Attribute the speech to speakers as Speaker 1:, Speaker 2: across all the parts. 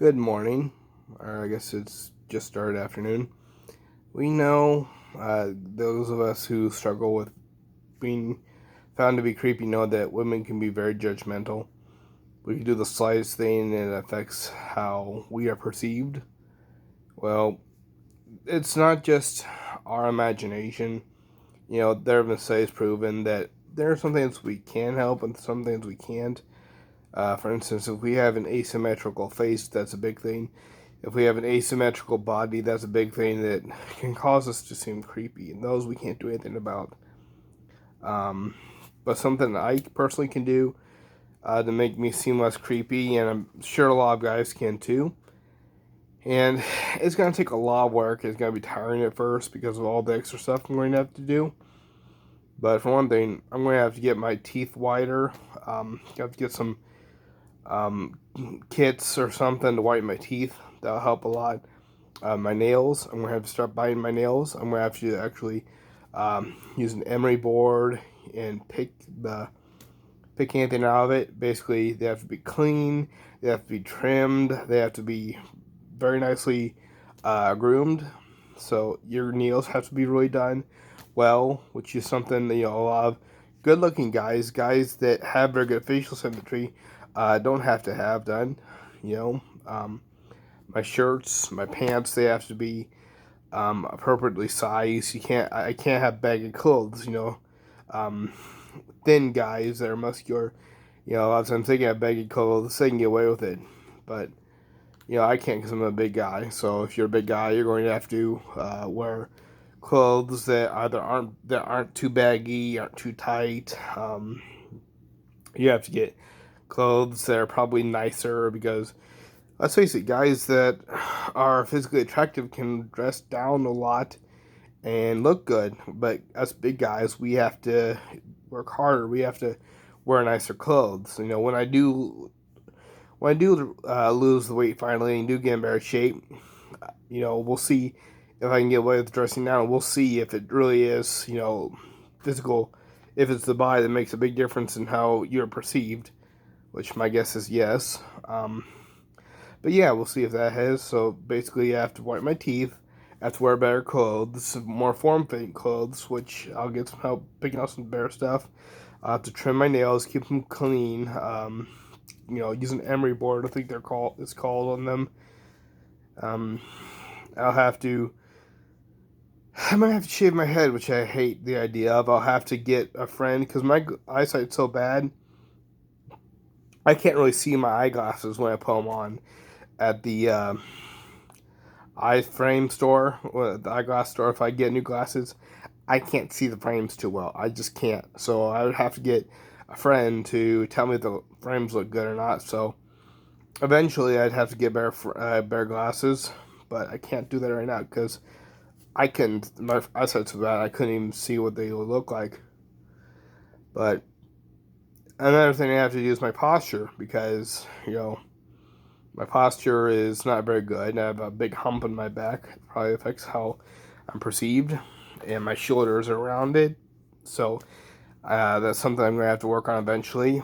Speaker 1: Good morning, or I guess it's just started afternoon. We know, those of us who struggle with being found to be creepy know that women can be very judgmental. We can do the slightest thing and it affects how we are perceived. Well, it's not just our imagination. There have been studies proven that there are some things we can help and some things we can't. For instance, if we have an asymmetrical face, that's a big thing. If we have an asymmetrical body, that's a big thing that can cause us to seem creepy, and those we can't do anything about. Um, but something I personally can do to make me seem less creepy, and I'm sure a lot of guys can too. And it's going to take a lot of work. It's going to be tiring at first because of all the extra stuff I'm going to have to do. But for one thing, I'm going to have to get my teeth whiter. I have to get some um, kits or something to whiten my teeth. That'll help a lot. My nails, I'm gonna have to start biting my nails. I'm gonna have to actually use an emery board and pick anything out of it. Basically, they have to be clean. They have to be trimmed. They have to be very nicely groomed. So your nails have to be really done well, which is something that, a lot of good-looking guys that have very good facial symmetry, don't have to have done. You know, my shirts, my pants, they have to be appropriately sized. I can't have baggy clothes. Um, thin guys that are muscular. A lot of times they can have baggy clothes, they can get away with it, but I can't because I'm a big guy. So if you're a big guy, you're going to have to wear clothes that either aren't too baggy, aren't too tight. You have to get clothes that are probably nicer because let's face it, guys that are physically attractive can dress down a lot and look good, but us big guys, we have to work harder. We have to wear nicer clothes. When I do lose the weight finally and do get in better shape, we'll see if I can get away with dressing down. We'll see if it really is, physical, if it's the body that makes a big difference in how you're perceived, which my guess is yes. But yeah, we'll see if that has. So basically, I have to whiten my teeth. I have to wear better clothes, more form-fitting clothes, which I'll get some help picking out some better stuff. I have to trim my nails, keep them clean. Use an emery board. I think it's called on them. Um, I'll have to. I might have to shave my head, which I hate the idea of. I'll have to get a friend because my eyesight's so bad. I can't really see my eyeglasses when I put them on at the eye frame store, or the eyeglass store. If I get new glasses, I can't see the frames too well. I just can't. So I would have to get a friend to tell me if the frames look good or not. So eventually, I'd have to get better glasses, but I can't do that right now because my eyesight's so bad I couldn't even see what they would look like. But another thing I have to do is my posture because my posture is not very good. I have a big hump in my back. It probably affects how I'm perceived, and my shoulders are rounded. So that's something I'm going to have to work on eventually.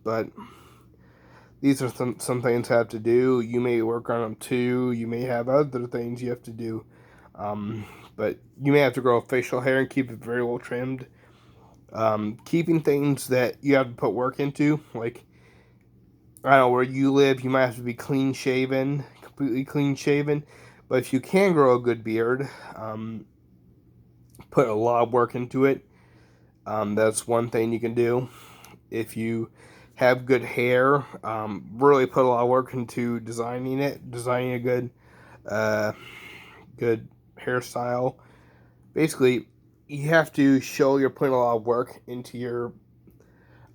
Speaker 1: But these are some things I have to do. You may work on them too. You may have other things you have to do. But you may have to grow facial hair and keep it very well trimmed. Keeping things that you have to put work into, like I don't know where you live, you might have to be clean shaven, completely clean shaven. But if you can grow a good beard, put a lot of work into it. That's one thing you can do. If you have good hair, really put a lot of work into designing a uh, good hairstyle. Basically, you have to show you're putting a lot of work into your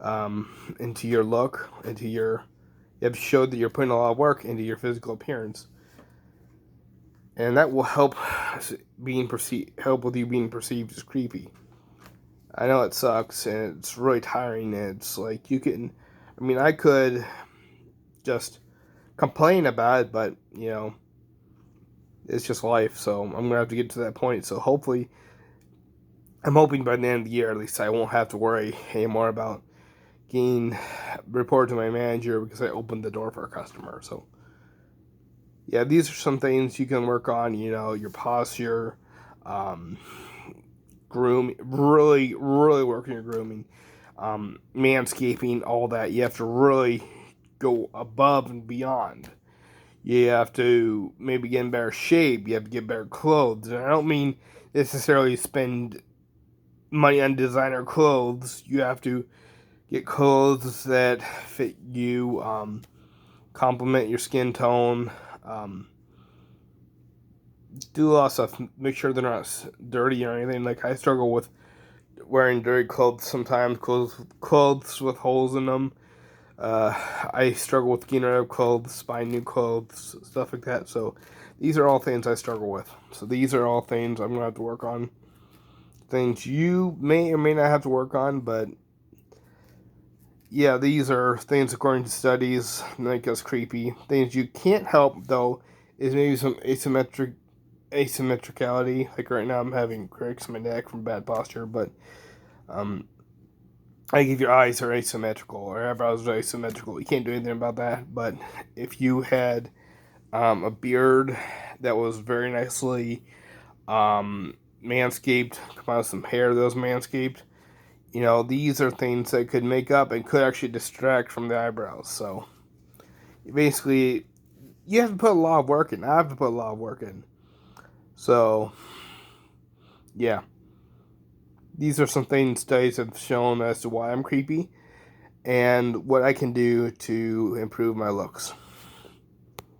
Speaker 1: look, you have to show that you're putting a lot of work into your physical appearance, and that will help with you being perceived as creepy. I know it sucks and it's really tiring. And it's like I could just complain about it, but it's just life. So I'm gonna have to get to that point. So hopefully, I'm hoping by the end of the year at least I won't have to worry anymore about getting reported to my manager because I opened the door for a customer. So yeah, these are some things you can work on. You know, your posture, um, groom, really, really working your grooming, manscaping, all that. You have to really go above and beyond. You have to maybe get in better shape. You have to get better clothes. And I don't mean necessarily spend money on designer clothes. You have to get clothes that fit you, complement your skin tone. Um, do a lot of stuff. Make sure they're not dirty or anything. Like I struggle with wearing dirty clothes sometimes. Clothes with holes in them. I struggle with getting rid of clothes, buying new clothes, stuff like that. So these are all things I struggle with. So these are all things I'm gonna have to work on. Things you may or may not have to work on, but yeah, these are things according to studies make us creepy. Things you can't help though is maybe some asymmetricality. Like right now, I'm having cracks in my neck from bad posture, but um, like if your eyes are asymmetrical or eyebrows are asymmetrical, you can't do anything about that. But if you had a beard that was very nicely manscaped, come out with some hair that was manscaped, you know, these are things that could make up and could actually distract from the eyebrows. So basically, you have to put a lot of work in. I have to put a lot of work in. So yeah, these are some things studies have shown as to why I'm creepy and what I can do to improve my looks.